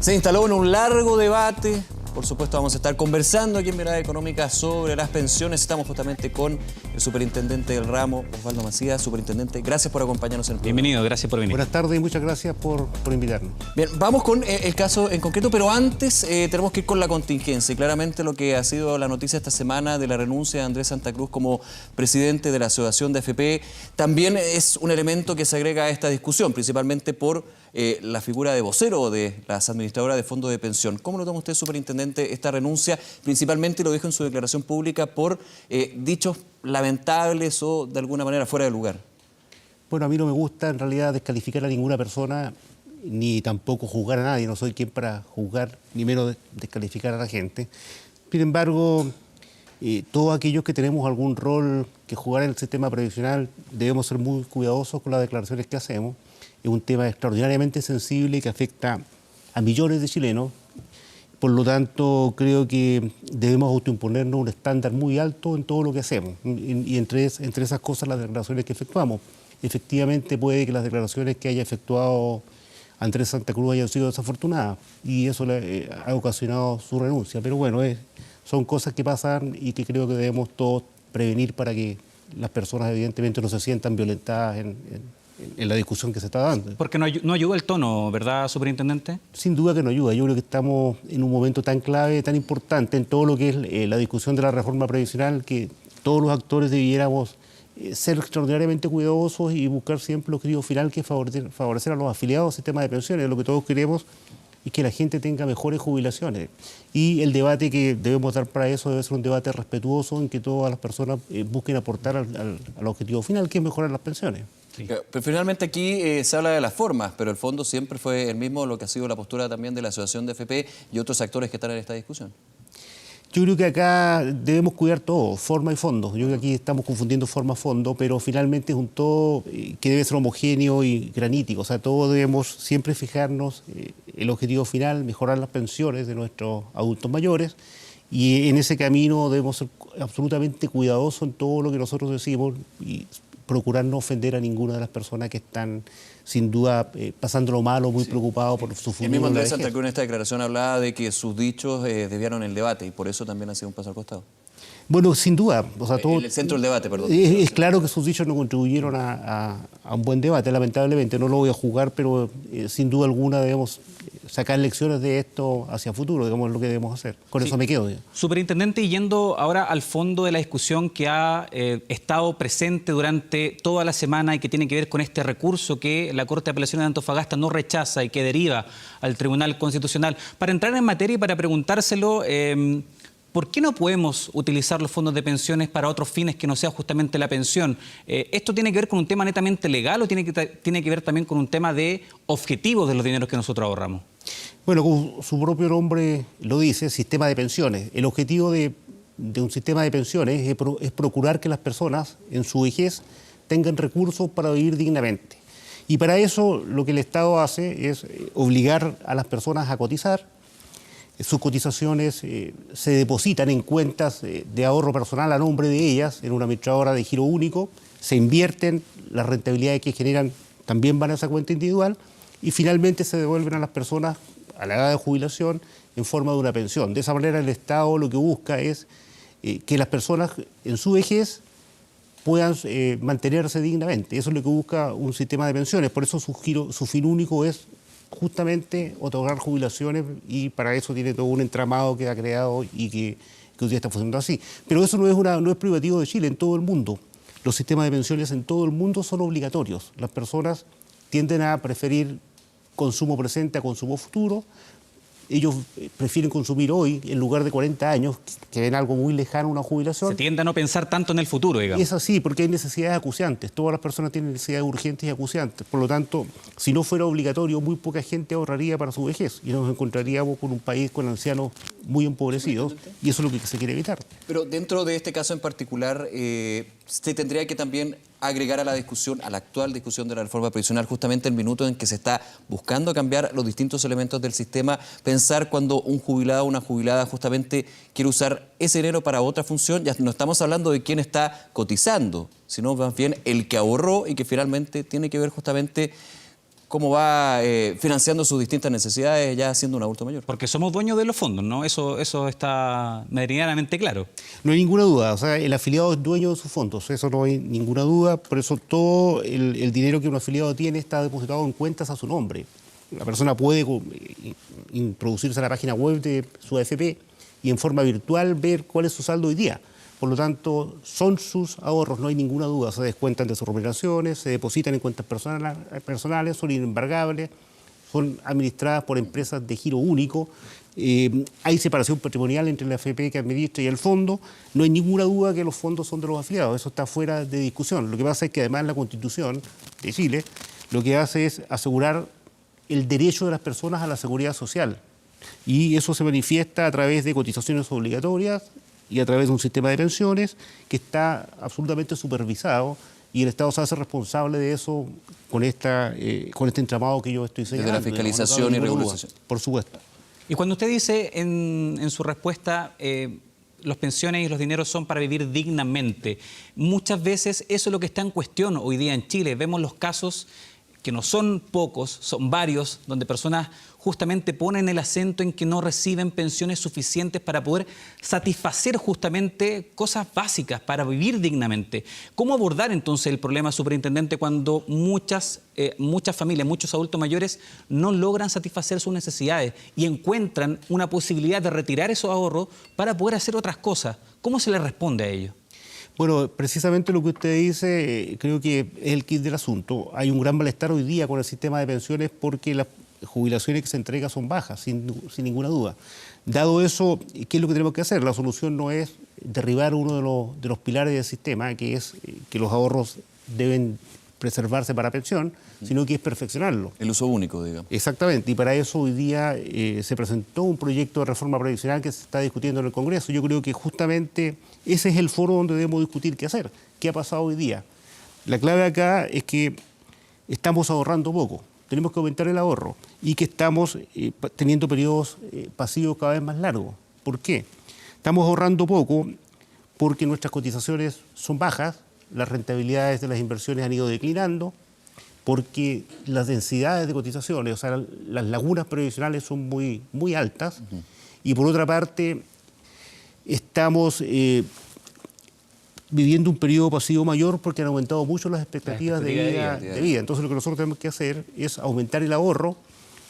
Se instaló en un largo debate. Por supuesto, vamos a estar conversando aquí en Mirada Económica sobre las pensiones. Estamos justamente con el superintendente del ramo, Osvaldo Macías. Superintendente, gracias por acompañarnos en el programa. Bienvenido, gracias por venir. Buenas tardes y muchas gracias por invitarnos. Bien, vamos con el caso en concreto, pero antes tenemos que ir con la contingencia. Y claramente lo que ha sido la noticia esta semana de la renuncia de Andrés Santa Cruz como presidente de la Asociación de AFP también es un elemento que se agrega a esta discusión, principalmente por la figura de vocero de las administradoras de fondos de pensión. ¿Cómo lo toma usted, superintendente, esta renuncia? Principalmente lo dijo en su declaración pública por dichos lamentables o de alguna manera fuera de lugar. Bueno, a mí no me gusta en realidad descalificar a ninguna persona, ni tampoco juzgar a nadie. No soy quien para juzgar, ni menos descalificar a la gente. Sin embargo, todos aquellos que tenemos algún rol que jugar en el sistema previsional debemos ser muy cuidadosos con las declaraciones que hacemos. Es un tema extraordinariamente sensible que afecta a millones de chilenos. Por lo tanto, creo que debemos autoimponernos un estándar muy alto en todo lo que hacemos. Y entre esas cosas, las declaraciones que efectuamos. Efectivamente, puede que las declaraciones que haya efectuado Andrés Santa Cruz hayan sido desafortunadas y eso ha ocasionado su renuncia. Pero bueno, son cosas que pasan y que creo que debemos todos prevenir para que las personas evidentemente no se sientan violentadas en la discusión que se está dando. Porque no ayuda el tono, ¿verdad, superintendente? Sin duda que no ayuda. Yo creo que estamos en un momento tan clave, tan importante en todo lo que es la discusión de la reforma previsional, que todos los actores debiéramos ser extraordinariamente cuidadosos y buscar siempre el objetivo final, que es favorecer a los afiliados al sistema de pensiones. Lo que todos queremos es que la gente tenga mejores jubilaciones. Y el debate que debemos dar para eso debe ser un debate respetuoso en que todas las personas busquen aportar al objetivo final, que es mejorar las pensiones. Sí. Pero finalmente aquí se habla de las formas, pero el fondo siempre fue el mismo, lo que ha sido la postura también de la Asociación de AFP y otros actores que están en esta discusión. Yo creo que acá debemos cuidar todo, forma y fondo. Yo creo que aquí estamos confundiendo forma-fondo, pero finalmente es un todo que debe ser homogéneo y granítico. O sea, todos debemos siempre fijarnos el objetivo final, mejorar las pensiones de nuestros adultos mayores, y en ese camino debemos ser absolutamente cuidadosos en todo lo que nosotros decimos y procurar no ofender a ninguna de las personas que están, sin duda, pasándolo mal o muy preocupados por su futuro. El mismo Andrés Santa Cruz en esta declaración hablaba de que sus dichos desviaron el debate y por eso también ha sido un paso al costado. Bueno, sin duda. O sea, todo, el centro del debate, perdón. Es claro que sus dichos no contribuyeron a un buen debate, lamentablemente. No lo voy a juzgar, pero sin duda alguna debemos sacar lecciones de esto hacia futuro, digamos, lo que debemos hacer. Con eso me quedo. Superintendente, yendo ahora al fondo de la discusión que ha estado presente durante toda la semana y que tiene que ver con este recurso que la Corte de Apelaciones de Antofagasta no rechaza y que deriva al Tribunal Constitucional. Para entrar en materia y para preguntárselo, ¿por qué no podemos utilizar los fondos de pensiones para otros fines que no sea justamente la pensión? ¿Esto tiene que ver con un tema netamente legal o tiene que ver también con un tema de objetivos de los dineros que nosotros ahorramos? Bueno, como su propio nombre lo dice, sistema de pensiones. El objetivo de un sistema de pensiones es procurar que las personas en su vejez tengan recursos para vivir dignamente. Y para eso lo que el Estado hace es obligar a las personas a cotizar. Sus cotizaciones se depositan en cuentas de ahorro personal a nombre de ellas, en una administradora de giro único, se invierten, las rentabilidades que generan también van a esa cuenta individual y finalmente se devuelven a las personas a la edad de jubilación en forma de una pensión. De esa manera el Estado lo que busca es que las personas en su vejez puedan mantenerse dignamente. Eso es lo que busca un sistema de pensiones, por eso su fin único es justamente otorgar jubilaciones y para eso tiene todo un entramado que ha creado y que hoy día está funcionando así. Pero eso no es privativo de Chile, en todo el mundo. Los sistemas de pensiones en todo el mundo son obligatorios. Las personas tienden a preferir consumo presente a consumo futuro. Ellos prefieren consumir hoy en lugar de 40 años, que ven algo muy lejano, una jubilación. Se tiende a no pensar tanto en el futuro, digamos. Es así, porque hay necesidades acuciantes. Todas las personas tienen necesidades urgentes y acuciantes. Por lo tanto, si no fuera obligatorio, muy poca gente ahorraría para su vejez y nos encontraríamos con un país con ancianos muy empobrecidos y eso es lo que se quiere evitar. Pero dentro de este caso en particular, se tendría que también agregar a la discusión, a la actual discusión de la reforma previsional, justamente el minuto en que se está buscando cambiar los distintos elementos del sistema, pensar cuando un jubilado o una jubilada justamente quiere usar ese dinero para otra función, ya no estamos hablando de quién está cotizando, sino más bien el que ahorró y que finalmente tiene que ver justamente cómo va financiando sus distintas necesidades ya siendo un adulto mayor. Porque somos dueños de los fondos, ¿no? Eso está meridianamente claro. No hay ninguna duda, o sea, el afiliado es dueño de sus fondos, eso no hay ninguna duda, por eso todo el dinero que un afiliado tiene está depositado en cuentas a su nombre. La persona puede introducirse a la página web de su AFP y en forma virtual ver cuál es su saldo hoy día. Por lo tanto, son sus ahorros, no hay ninguna duda. Se descuentan de sus remuneraciones, se depositan en cuentas personales, son inembargables, son administradas por empresas de giro único. Hay separación patrimonial entre la AFP que administra y el fondo. No hay ninguna duda que los fondos son de los afiliados, eso está fuera de discusión. Lo que pasa es que además la Constitución de Chile lo que hace es asegurar el derecho de las personas a la seguridad social. Y eso se manifiesta a través de cotizaciones obligatorias y a través de un sistema de pensiones que está absolutamente supervisado y el Estado se hace responsable de eso con este entramado que yo estoy señalando. Desde la fiscalización y regulación. Por supuesto. Y cuando usted dice en su respuesta, las pensiones y los dineros son para vivir dignamente, muchas veces eso es lo que está en cuestión hoy día en Chile. Vemos los casos que no son pocos, son varios, donde personas justamente ponen el acento en que no reciben pensiones suficientes para poder satisfacer justamente cosas básicas para vivir dignamente. ¿Cómo abordar entonces el problema, superintendente, cuando muchas familias, muchos adultos mayores no logran satisfacer sus necesidades y encuentran una posibilidad de retirar esos ahorros para poder hacer otras cosas? ¿Cómo se les responde a ello? Bueno, precisamente lo que usted dice creo que es el kit del asunto. Hay un gran malestar hoy día con el sistema de pensiones porque las jubilaciones que se entregan son bajas, sin ninguna duda. Dado eso, ¿qué es lo que tenemos que hacer? La solución no es derribar uno de los pilares del sistema, que es que los ahorros deben preservarse para pensión, sino que es perfeccionarlo. El uso único, digamos. Exactamente, y para eso hoy día se presentó un proyecto de reforma previsional que se está discutiendo en el Congreso. Yo creo que justamente ese es el foro donde debemos discutir qué hacer, qué ha pasado hoy día. La clave acá es que estamos ahorrando poco, tenemos que aumentar el ahorro y que estamos teniendo periodos pasivos cada vez más largos. ¿Por qué? Estamos ahorrando poco porque nuestras cotizaciones son bajas, las rentabilidades de las inversiones han ido declinando, porque las densidades de cotizaciones, o sea, las lagunas previsionales son muy, muy altas, y por otra parte estamos viviendo un periodo pasivo mayor porque han aumentado mucho las expectativas de vida. Entonces lo que nosotros tenemos que hacer es aumentar el ahorro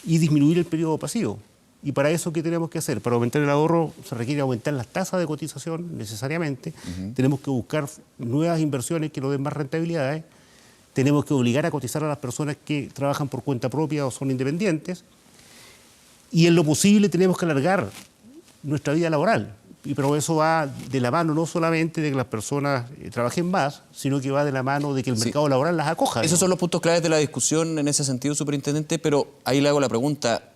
y disminuir el periodo pasivo. Y para eso, ¿qué tenemos que hacer? Para aumentar el ahorro se requiere aumentar las tasas de cotización necesariamente. Tenemos que buscar nuevas inversiones que nos den más rentabilidades. Tenemos que obligar a cotizar a las personas que trabajan por cuenta propia o son independientes. Y en lo posible tenemos que alargar nuestra vida laboral. Pero eso va de la mano no solamente de que las personas trabajen más, sino que va de la mano de que el mercado laboral las acoja. Esos son los puntos claves de la discusión en ese sentido, superintendente, pero ahí le hago la pregunta.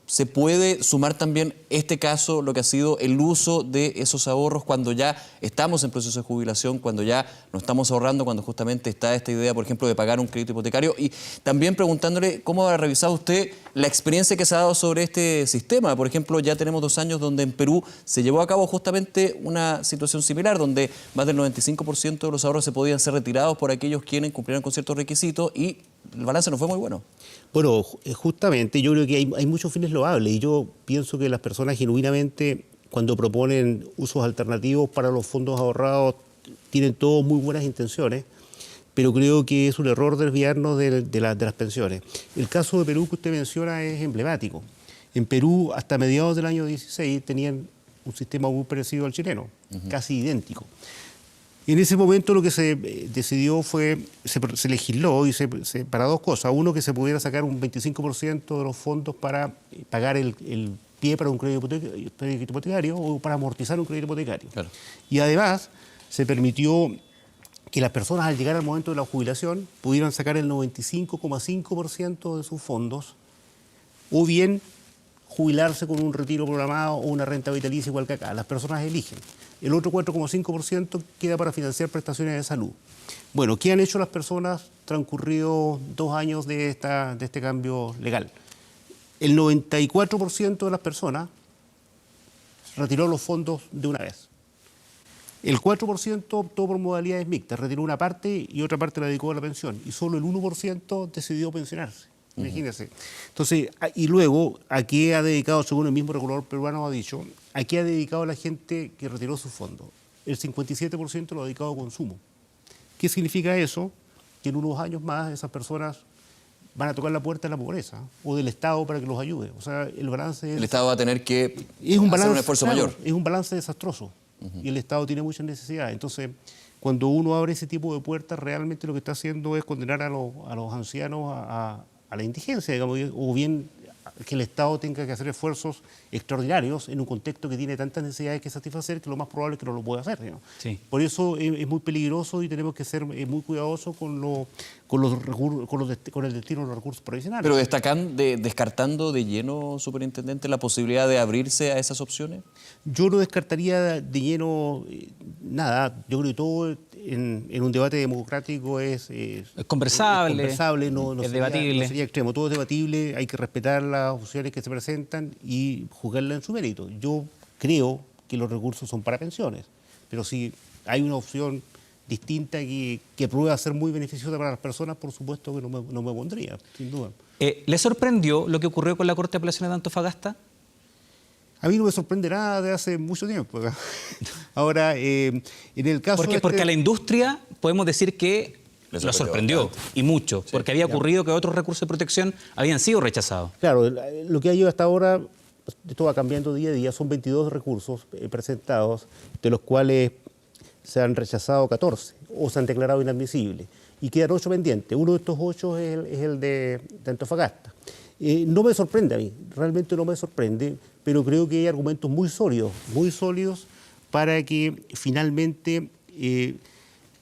¿Se puede sumar también este caso, lo que ha sido el uso de esos ahorros cuando ya estamos en proceso de jubilación, cuando ya no estamos ahorrando, cuando justamente está esta idea, por ejemplo, de pagar un crédito hipotecario? Y también preguntándole cómo ha revisado usted la experiencia que se ha dado sobre este sistema. Por ejemplo, ya tenemos 2 años donde en Perú se llevó a cabo justamente una situación similar, donde más del 95% de los ahorros se podían ser retirados por aquellos quienes cumplieran con ciertos requisitos y el balance no fue muy bueno. Bueno, justamente yo creo que hay muchos fines loables y yo pienso que las personas genuinamente cuando proponen usos alternativos para los fondos ahorrados tienen todas muy buenas intenciones, pero creo que es un error desviarnos de las pensiones. El caso de Perú que usted menciona es emblemático. En Perú, hasta mediados del año 16, tenían un sistema muy parecido al chileno, casi idéntico. Y en ese momento lo que se decidió fue, se legisló para 2 cosas. Uno, que se pudiera sacar un 25% de los fondos para pagar el pie para un crédito hipotecario o para amortizar un crédito hipotecario. Claro. Y además se permitió que las personas al llegar al momento de la jubilación pudieran sacar el 95,5% de sus fondos o bien jubilarse con un retiro programado o una renta vitalicia igual que acá. Las personas eligen. El otro 4,5% queda para financiar prestaciones de salud. Bueno, ¿qué han hecho las personas transcurridos 2 años de este cambio legal? El 94% de las personas retiró los fondos de una vez. El 4% optó por modalidades mixtas, retiró una parte y otra parte la dedicó a la pensión. Y solo el 1% decidió pensionarse. Imagínense. Entonces, y luego, ¿a qué ha dedicado, según el mismo regulador peruano ha dicho, a qué ha dedicado la gente que retiró sus fondos? El 57% lo ha dedicado a consumo. ¿Qué significa eso? Que en unos años más esas personas van a tocar la puerta de la pobreza o del Estado para que los ayude. O sea, el balance es... El Estado va a tener que es un balance, hacer un esfuerzo mayor. Es un balance desastroso y el Estado tiene muchas necesidades. Entonces, cuando uno abre ese tipo de puertas, realmente lo que está haciendo es condenar a los ancianos a la indigencia, digamos, o bien que el Estado tenga que hacer esfuerzos extraordinarios en un contexto que tiene tantas necesidades que satisfacer que lo más probable es que no lo pueda hacer, ¿no? Sí. Por eso es muy peligroso y tenemos que ser muy cuidadosos con el destino de los recursos provisionales. Pero descartando de lleno, superintendente, la posibilidad de abrirse a esas opciones. Yo no descartaría de lleno nada. Yo creo que todo en un debate democrático es conversable, no es sería, debatible. No sería extremo. Todo es debatible, hay que respetar las opciones que se presentan y juzgarlas en su mérito. Yo creo que los recursos son para pensiones, pero si hay una opción distinta que prueba ser muy beneficiosa para las personas, por supuesto que no me opondría, sin duda. ¿Le sorprendió lo que ocurrió con la Corte de Apelaciones de Antofagasta? A mí no me sorprende nada de hace mucho tiempo. Ahora, en el caso... Porque a la industria podemos decir que lo sorprendió, y mucho, sí, porque había ocurrido que otros recursos de protección habían sido rechazados. Claro, lo que ha ido hasta ahora, esto va cambiando día a día, son 22 recursos presentados, de los cuales se han rechazado 14 o se han declarado inadmisibles. Y quedan 8 pendientes. Uno de estos 8 es el de Antofagasta. No me sorprende a mí, realmente no me sorprende, pero creo que hay argumentos muy sólidos para que finalmente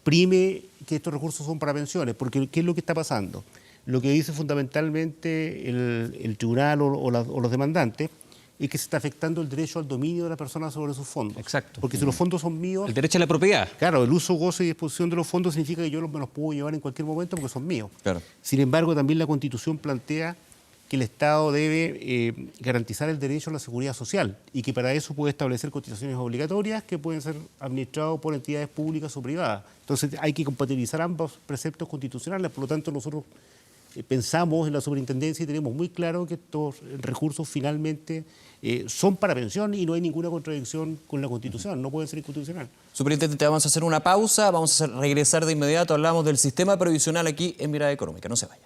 prime que estos recursos son para pensiones, porque ¿qué es lo que está pasando? Lo que dice fundamentalmente el tribunal o los demandantes es que se está afectando el derecho al dominio de la persona sobre sus fondos. Exacto. Porque si los fondos son míos... El derecho a la propiedad. Claro, el uso, goce y disposición de los fondos significa que yo me los puedo llevar en cualquier momento porque son míos. Claro. Sin embargo, también la Constitución plantea que el Estado debe garantizar el derecho a la seguridad social y que para eso puede establecer cotizaciones obligatorias que pueden ser administradas por entidades públicas o privadas. Entonces hay que compatibilizar ambos preceptos constitucionales, por lo tanto nosotros pensamos en la superintendencia y tenemos muy claro que estos recursos finalmente son para pensión y no hay ninguna contradicción con la Constitución, no pueden ser inconstitucional. Superintendente, vamos a hacer una pausa, vamos a regresar de inmediato, hablamos del sistema previsional aquí en Mirada Económica, no se vayan.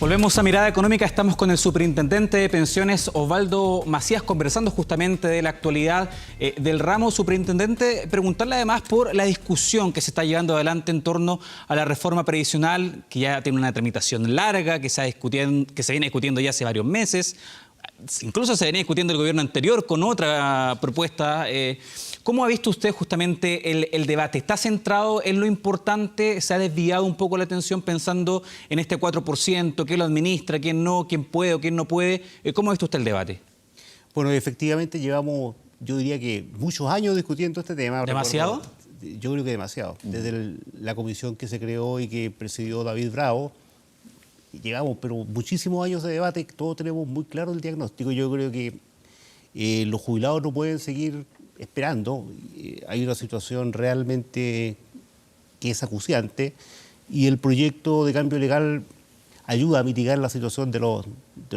Volvemos a Mirada Económica, estamos con el superintendente de pensiones Osvaldo Macías conversando justamente de la actualidad del ramo. Superintendente, preguntarle además por la discusión que se está llevando adelante en torno a la reforma previsional, que ya tiene una tramitación larga, que se viene discutiendo ya hace varios meses, incluso se venía discutiendo el gobierno anterior con otra propuesta. ¿Cómo ha visto usted justamente el debate? ¿Está centrado en lo importante? ¿Se ha desviado un poco la atención pensando en este 4%? ¿Quién lo administra? ¿Quién no? ¿Quién puede o quién no puede? ¿Cómo ha visto usted el debate? Bueno, efectivamente llevamos, yo diría que muchos años discutiendo este tema. ¿Demasiado? Yo creo que demasiado. Desde la comisión que se creó y que presidió David Bravo, llegamos, pero muchísimos años de debate, todos tenemos muy claro el diagnóstico. Yo creo que los jubilados no pueden seguir esperando. Hay una situación realmente que es acuciante y el proyecto de cambio legal ayuda a mitigar la situación de los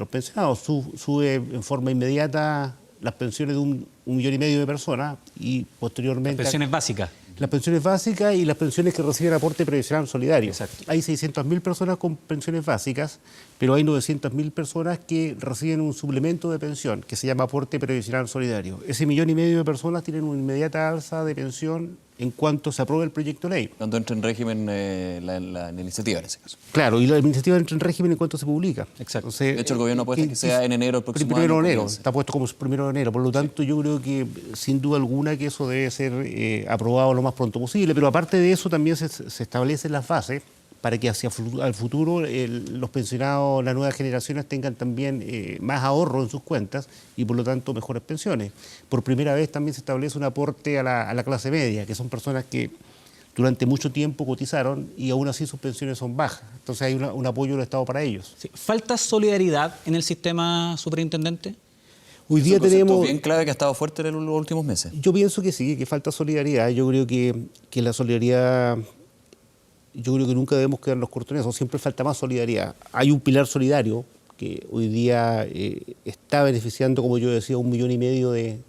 pensionados. Sube en forma inmediata las pensiones de 1,5 millones de personas y posteriormente... Las pensiones básicas. Las pensiones básicas y las pensiones que reciben aporte previsional solidario. Exacto. Hay 600.000 personas con pensiones básicas, pero hay 900.000 personas que reciben un suplemento de pensión que se llama aporte previsional solidario. Ese 1,5 millones de personas tienen una inmediata alza de pensión en cuanto se apruebe el proyecto de ley. Cuando entre en régimen la iniciativa en ese caso. Claro, y la iniciativa entra en régimen en cuanto se publica. Exacto. Entonces, de hecho, el gobierno apuesta que sea en enero del próximo año. Primero de enero, está puesto como 1 de enero. Por lo tanto, yo creo que sin duda alguna que eso debe ser aprobado lo más pronto posible. Pero aparte de eso, también se establecen las bases para que hacia el futuro los pensionados, las nuevas generaciones tengan también más ahorro en sus cuentas y por lo tanto mejores pensiones. Por primera vez también se establece un aporte a la clase media, que son personas que durante mucho tiempo cotizaron y aún así sus pensiones son bajas. Entonces hay un apoyo del Estado para ellos. Sí. ¿Falta solidaridad en el sistema, superintendente? Hoy día tenemos... bien clave que ha estado fuerte en los últimos meses. Yo pienso que sí, que falta solidaridad. Yo creo que la solidaridad yo creo que nunca debemos quedarnos cortos en eso, siempre falta más solidaridad. Hay un pilar solidario que hoy día está beneficiando, como yo decía, 1,5 millones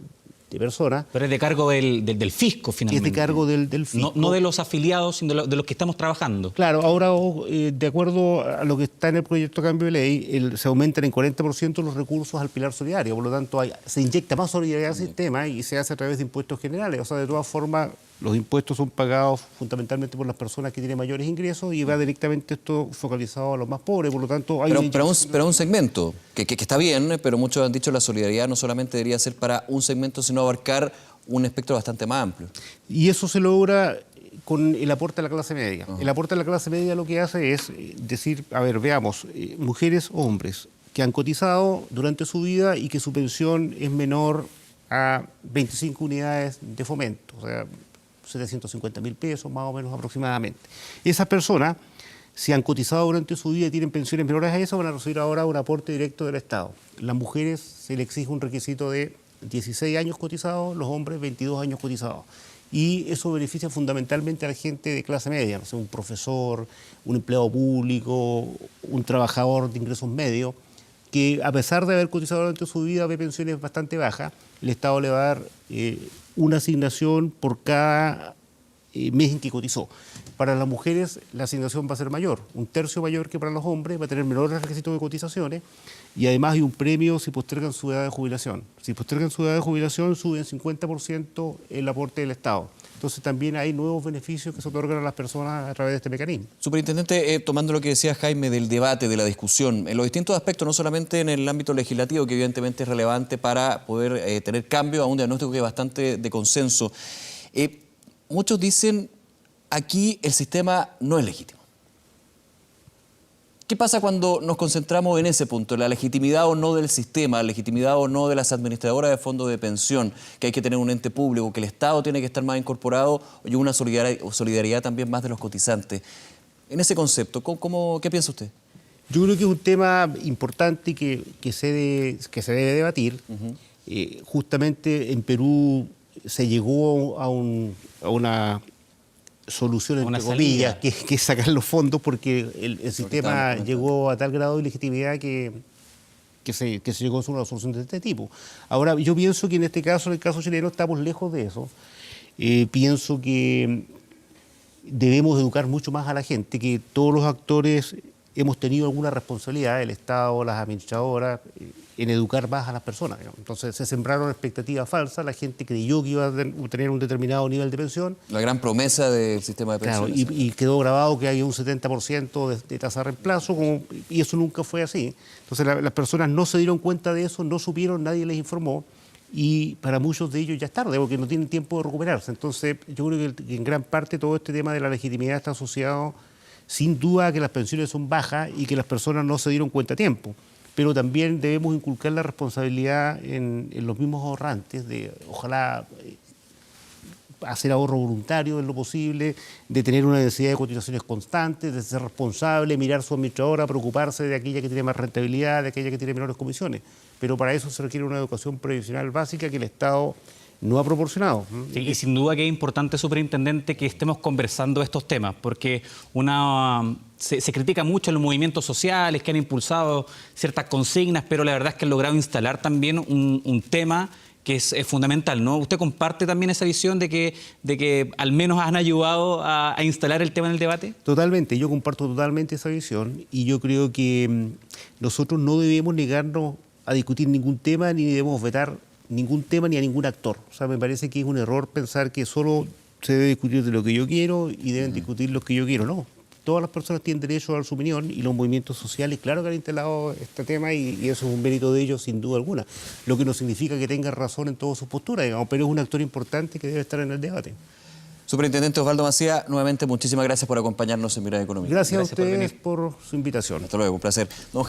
de personas. Pero es de cargo del fisco, finalmente. Es de cargo del fisco. No de los afiliados, sino de los que estamos trabajando. Claro, ahora de acuerdo a lo que está en el proyecto de cambio de ley, se aumentan en 40% los recursos al pilar solidario, por lo tanto se inyecta más solidaridad al sistema y se hace a través de impuestos generales. O sea, de todas formas, los impuestos son pagados fundamentalmente por las personas que tienen mayores ingresos y va directamente esto focalizado a los más pobres, por lo tanto hay pero un segmento que está bien, pero muchos han dicho que la solidaridad no solamente debería ser para un segmento, sino abarcar un espectro bastante más amplio. Y eso se logra con el aporte a la clase media. El aporte a la clase media lo que hace es decir, a ver, veamos, mujeres o hombres que han cotizado durante su vida y que su pensión es menor a 25 unidades de fomento, o sea, 750.000 pesos más o menos aproximadamente. Esas personas, si han cotizado durante su vida y tienen pensiones menores a eso, van a recibir ahora un aporte directo del Estado. Las mujeres se les exige un requisito de 16 años cotizados, los hombres 22 años cotizados. Y eso beneficia fundamentalmente a la gente de clase media, no sé, un profesor, un empleado público, un trabajador de ingresos medios, que a pesar de haber cotizado durante su vida ve pensiones bastante bajas, el Estado le va a dar una asignación por cada mes en que cotizó. Para las mujeres la asignación va a ser mayor, 1/3 mayor que para los hombres, va a tener menores requisitos de cotizaciones y además hay un premio si postergan su edad de jubilación. Si postergan su edad de jubilación suben 50% el aporte del Estado. Entonces también hay nuevos beneficios que se otorgan a las personas a través de este mecanismo. Superintendente, tomando lo que decía Jaime del debate, de la discusión, en los distintos aspectos, no solamente en el ámbito legislativo, que evidentemente es relevante para poder tener cambio a un diagnóstico que es bastante de consenso, muchos dicen, aquí el sistema no es legítimo. ¿Qué pasa cuando nos concentramos en ese punto, la legitimidad o no del sistema, la legitimidad o no de las administradoras de fondos de pensión, que hay que tener un ente público, que el Estado tiene que estar más incorporado y una solidaridad también más de los cotizantes? En ese concepto, ¿qué piensa usted? Yo creo que es un tema importante que se debe debatir. Justamente en Perú se llegó a una solución, entre comillas, que es sacar los fondos porque el sistema llegó a tal grado de ilegitimidad que se llegó a una solución de este tipo. Ahora, yo pienso que en este caso, en el caso chileno, estamos lejos de eso. Pienso que debemos educar mucho más a la gente, que todos los actores hemos tenido alguna responsabilidad, el Estado, las administradoras, en educar más a las personas. Entonces se sembraron expectativas falsas, la gente creyó que iba a tener un determinado nivel de pensión. La gran promesa del sistema de pensiones. Claro, y quedó grabado que hay un 70% de tasa de reemplazo, y eso nunca fue así. Entonces las personas no se dieron cuenta de eso, no supieron, nadie les informó, y para muchos de ellos ya es tarde, porque no tienen tiempo de recuperarse. Entonces yo creo que en gran parte todo este tema de la legitimidad está asociado sin duda a que las pensiones son bajas y que las personas no se dieron cuenta a tiempo. Pero también debemos inculcar la responsabilidad en los mismos ahorrantes, de ojalá hacer ahorro voluntario en lo posible, de tener una densidad de cotizaciones constantes, de ser responsable, mirar su administradora, preocuparse de aquella que tiene más rentabilidad, de aquella que tiene menores comisiones. Pero para eso se requiere una educación previsional básica que el Estado no ha proporcionado. Sí, y sin duda que es importante, superintendente, que estemos conversando estos temas, porque se critica mucho los movimientos sociales que han impulsado ciertas consignas, pero la verdad es que han logrado instalar también un tema que es fundamental, ¿no? ¿Usted comparte también esa visión de que al menos han ayudado a instalar el tema en el debate? Totalmente, yo comparto totalmente esa visión y yo creo que nosotros no debemos negarnos a discutir ningún tema ni debemos vetar ningún tema ni a ningún actor. O sea, me parece que es un error pensar que solo se debe discutir de lo que yo quiero y deben discutir lo que yo quiero. No, todas las personas tienen derecho a dar su opinión y los movimientos sociales, claro que han instalado este tema y eso es un mérito de ellos sin duda alguna. Lo que no significa que tengan razón en todas sus posturas, digamos, pero es un actor importante que debe estar en el debate. Superintendente Osvaldo Macía, nuevamente muchísimas gracias por acompañarnos en Mirada Económica. Gracias a ustedes por su invitación. Hasta luego, un placer.